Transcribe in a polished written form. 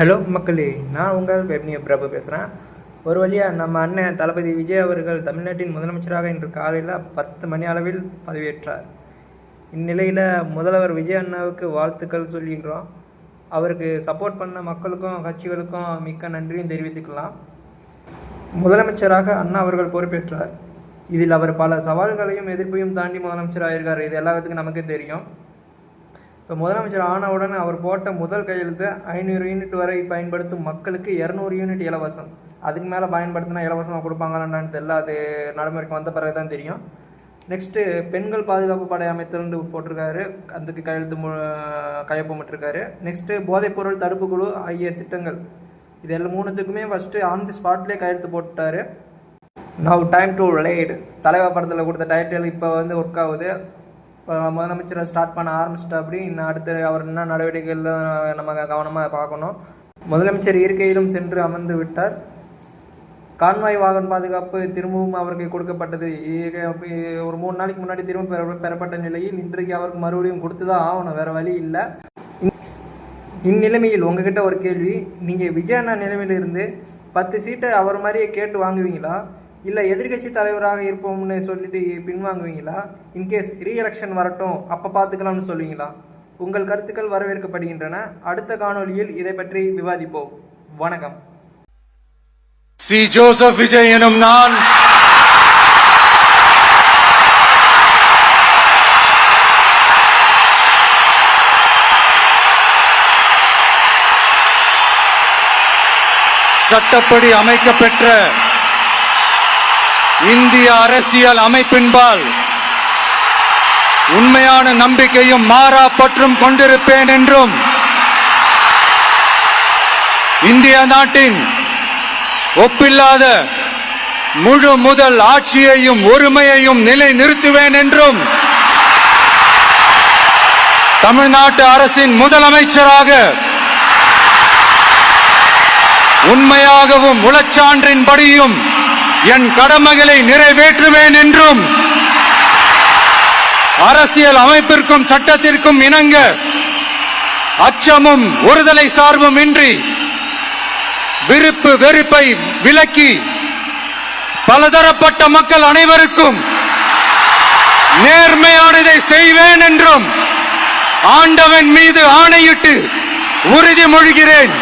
Hello மக்களே, நான் உங்கள் வெப்னிய பிரபு பேசுகிறேன். ஒரு வழியாக நம்ம அண்ணன் தளபதி விஜய் அவர்கள் தமிழ்நாட்டின் முதலமைச்சராக இன்று காலையில் 10 மணி அளவில் பதவியேற்றார். இந்நிலையில் முதல்வர் விஜய் அண்ணாவுக்கு வாழ்த்துக்கள் சொல்லிக்கிறோம். அவருக்கு சப்போர்ட் பண்ண மக்களுக்கும் கட்சிகளுக்கும் மிக்க நன்றியும் தெரிவித்துக்கலாம். முதலமைச்சராக அண்ணா அவர்கள் பொறுப்பேற்றார். இதில் அவர் பல சவால்களையும் எதிர்ப்பையும் தாண்டி முதலமைச்சராக இருக்கார். இது எல்லாத்துக்கும் நமக்கே தெரியும். இப்போ முதலமைச்சர் ஆனவுடன் அவர் போட்ட முதல் கையெழுத்து 500 யூனிட் வரை பயன்படுத்தும் மக்களுக்கு 200 யூனிட் இலவசம். அதுக்கு மேலே பயன்படுத்தினா இலவசமாக கொடுப்பாங்களான்னு தெரியல. அது நடைமுறைக்கு வந்த பிறகு தான் தெரியும். நெக்ஸ்ட்டு பெண்கள் பாதுகாப்பு படை அமைத்தல்னு போட்டிருக்காரு. அதுக்கு கையொப்பமிட்டிருக்காரு. நெக்ஸ்ட்டு போதைப்பொருள் தடுப்பு குழு ஆகிய திட்டங்கள் இது எல்லாம் மூணுத்துக்குமே ஃபஸ்ட்டு ஆன் தி ஸ்பாட்லேயே கையெழுத்து போட்டுட்டாரு. நவ் டைம் டு லைட் தலைவா படத்தில் கொடுத்த டைட்டில் இப்போ ஒர்க் ஆகுது. இப்போ முதலமைச்சரை ஸ்டார்ட் பண்ண ஆரம்பிச்சிட்டா. அப்படி இன்னும் அடுத்து அவர் என்ன நடவடிக்கைகள் நம்ம கவனமாக பார்க்கணும். முதலமைச்சர் இருக்கையிலும் சென்று அமர்ந்து விட்டார். கான்வாய் வாகன பாதுகாப்பு திரும்பவும் அவருக்கு கொடுக்கப்பட்டது. ஒரு 3 நாளைக்கு முன்னாடி திரும்ப பெறப்பட்ட நிலையில் இன்றைக்கு அவருக்கு மறுபடியும் கொடுத்து தான் ஆகணும், வேறு வழி இல்லை. இந்நிலைமையில் உங்ககிட்ட ஒரு கேள்வி, நீங்கள் விஜய் அண்ணா நிலைமையிலிருந்து 10 சீட்டை அவர் மாதிரியே கேட்டு வாங்குவீங்களா, இல்லை எதிர்கட்சி தலைவராக இருப்போம்னு சொல்லிட்டு பின்வாங்குவீங்களா? இன்கேஸ் ரீஎலெக்ஷன் வரட்டும் அப்போ பார்த்துக்கலாம்னு சொல்லுவீங்களா? உங்கள் கருத்துக்கள் வரவேற்கப்படுகின்றன. அடுத்த காணொலியில் இதை பற்றி விவாதிப்போம். வணக்கம். சி ஜோசப் விஜய் எனும் நான் சட்டப்படி அமைக்கப்பெற்ற இந்திய அரசியல் அமைப்பின்பால் உண்மையான நம்பிக்கையும் மாறா பற்றும் கொண்டிருப்பேன் என்றும், இந்திய நாட்டின் ஒப்பில்லாத முழு முதல் ஆட்சியையும் ஒருமையையும் நிலைநிறுத்துவேன் என்றும், தமிழ்நாட்டு அரசின் முதலமைச்சராக உண்மையாகவும் உளச்சான்றின்படியும் என் கடமைகளை நிறைவேற்றுவேன் என்றும், அரசியல் அமைப்பிற்கும் சட்டத்திற்கும் இணங்க அச்சமும் ஒருதலை சார்பும் இன்றி விருப்பு வெறுப்பை விலக்கி பலதரப்பட்ட மக்கள் அனைவருக்கும் நேர்மையானதை செய்வேன் என்றும் ஆண்டவன் மீது ஆணையிட்டு உறுதிமொழிகிறேன்.